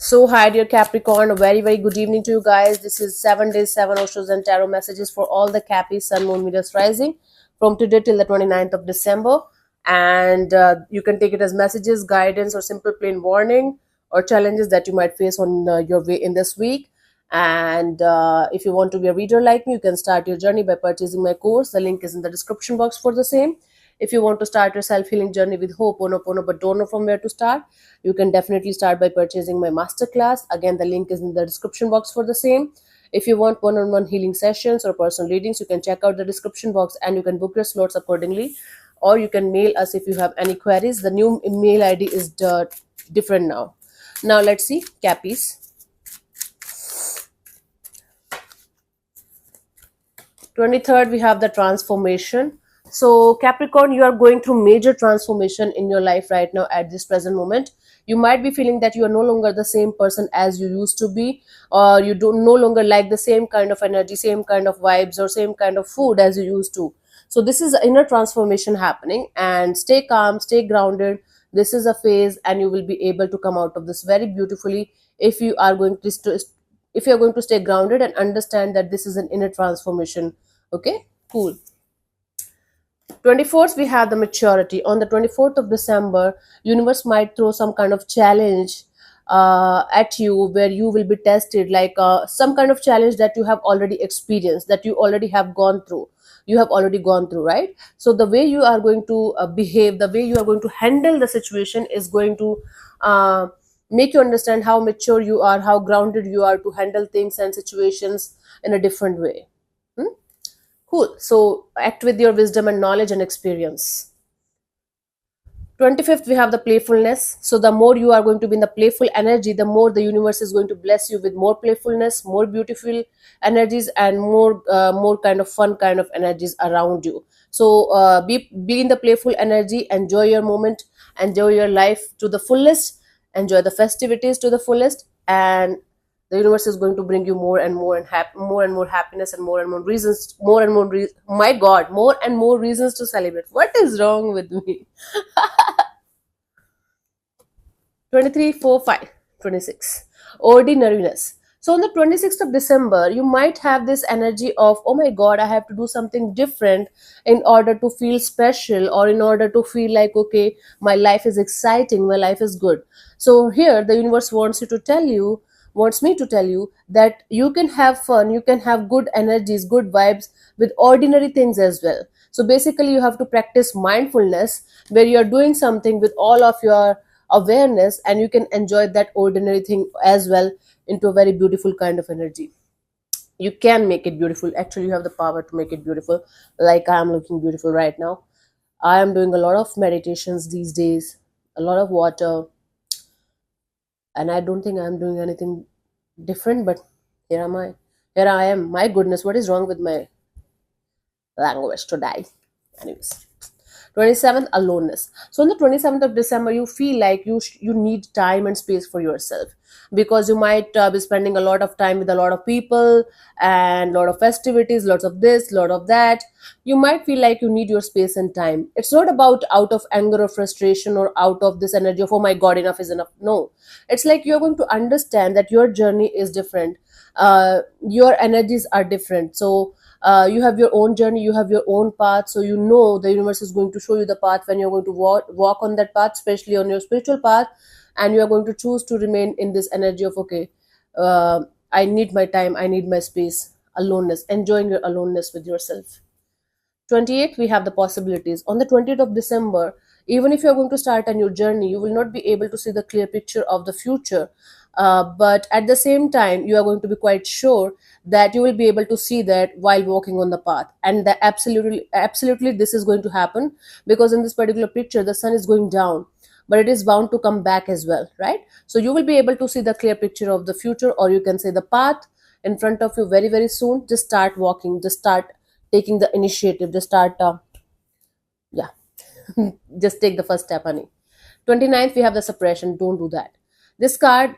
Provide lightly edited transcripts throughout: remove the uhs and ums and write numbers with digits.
So, hi, dear Capricorn. A very, very good evening to you guys. This is 7 days, 7 oceans, and tarot messages for all the Capri Sun, Moon, Venus rising from today till the 29th of December. And you can take it as messages, guidance, or simple plain warning or challenges that you might face on your way in this week. And if you want to be a reader like me, you can start your journey by purchasing my course. The link is in the description box for the same. If you want to start your self healing journey with hope, Ho'oponopono, but don't know from where to start, you can definitely start by purchasing my masterclass. Again, the link is in the description box for the same. If you want one on one healing sessions or personal readings, you can check out the description box and you can book your slots accordingly. Or you can mail us if you have any queries. The new mail ID is different now. Now, let's see, Cappies. 23rd, we have the transformation. So, Capricorn, you are going through major transformation in your life right now at this present moment. You might be feeling that you are no longer the same person as you used to be, or you do no longer like the same kind of energy, same kind of vibes, or same kind of food as you used to. So, this is inner transformation happening, and stay calm, stay grounded. This is a phase, and you will be able to come out of this very beautifully if you are going to if you are going to stay grounded and understand that this is an inner transformation. Okay, cool. 24th, we have the maturity. On the 24th of December, universe might throw some kind of challenge at you, where you will be tested, like some kind of challenge that you have already experienced, that you already have gone through, right? So the way you are going to behave, the way you are going to handle the situation is going to uh, make you understand how mature you are, how grounded you are to handle things and situations in a different way. Hmm? Cool. So act with your wisdom and knowledge and experience. 25th, we have the playfulness. So the more you are going to be in the playful energy, the more the universe is going to bless you with more playfulness, more beautiful energies, and more kind of fun kind of energies around you. So be in the playful energy, enjoy your moment, enjoy your life to the fullest, enjoy the festivities to the fullest, and the universe is going to bring you more and more more and more happiness, and more and more reasons, my god, more and more reasons to celebrate. What is wrong with me? 23, 4, 5, 26. Ordinariness. So on the 26th of December, you might have this energy of, oh my god, I have to do something different in order to feel special, or in order to feel like, okay, my life is exciting, my life is good. So here the universe wants me to tell you that you can have fun, you can have good energies, good vibes with ordinary things as well. So basically you have to practice mindfulness, where you are doing something with all of your awareness, and you can enjoy that ordinary thing as well into a very beautiful kind of energy. You can make it beautiful. Actually, you have the power to make it beautiful, like I am looking beautiful right now. I am doing a lot of meditations these days, a lot of water, and I don't think I'm doing anything different, but here I am. My goodness, what is wrong with my language today? Anyways, 27th, aloneness. So on the 27th of December, you feel like you need time and space for yourself, because you might be spending a lot of time with a lot of people and a lot of festivities, lots of this, lot of that. You might feel like you need your space and time. It's not about out of anger or frustration, or out of this energy of, oh my god, enough is enough. No, it's like you're going to understand that your journey is different, your energies are different. So you have your own journey, you have your own path. So you know the universe is going to show you the path when you're going to walk on that path, especially on your spiritual path. And you are going to choose to remain in this energy of, okay, I need my time, I need my space, aloneness, enjoying your aloneness with yourself. 28th, we have the possibilities. On the 20th of December, even if you're going to start a new journey, you will not be able to see the clear picture of the future. But at the same time, you are going to be quite sure that you will be able to see that while walking on the path. And that absolutely this is going to happen, because in this particular picture, the sun is going down, but it is bound to come back as well, right? So you will be able to see the clear picture of the future, or you can say the path in front of you very, very soon. Just start walking, just start taking the initiative, just start yeah, just take the first step, honey. 29th, we have the suppression. Don't do that. This card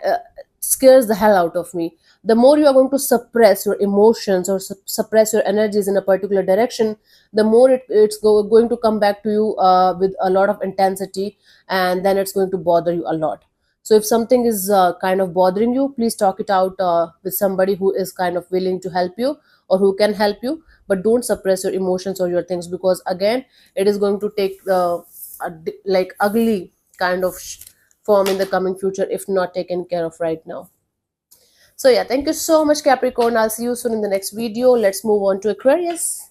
scares the hell out of me. The more you are going to suppress your emotions, or suppress your energies in a particular direction, the more going to come back to you with a lot of intensity, and then it's going to bother you a lot. So if something is kind of bothering you, please talk it out with somebody who is kind of willing to help you or who can help you. But don't suppress your emotions or your things, because again, it is going to take like ugly kind of form in the coming future if not taken care of right now. So yeah, thank you so much, Capricorn. I'll see you soon in the next video. Let's move on to Aquarius.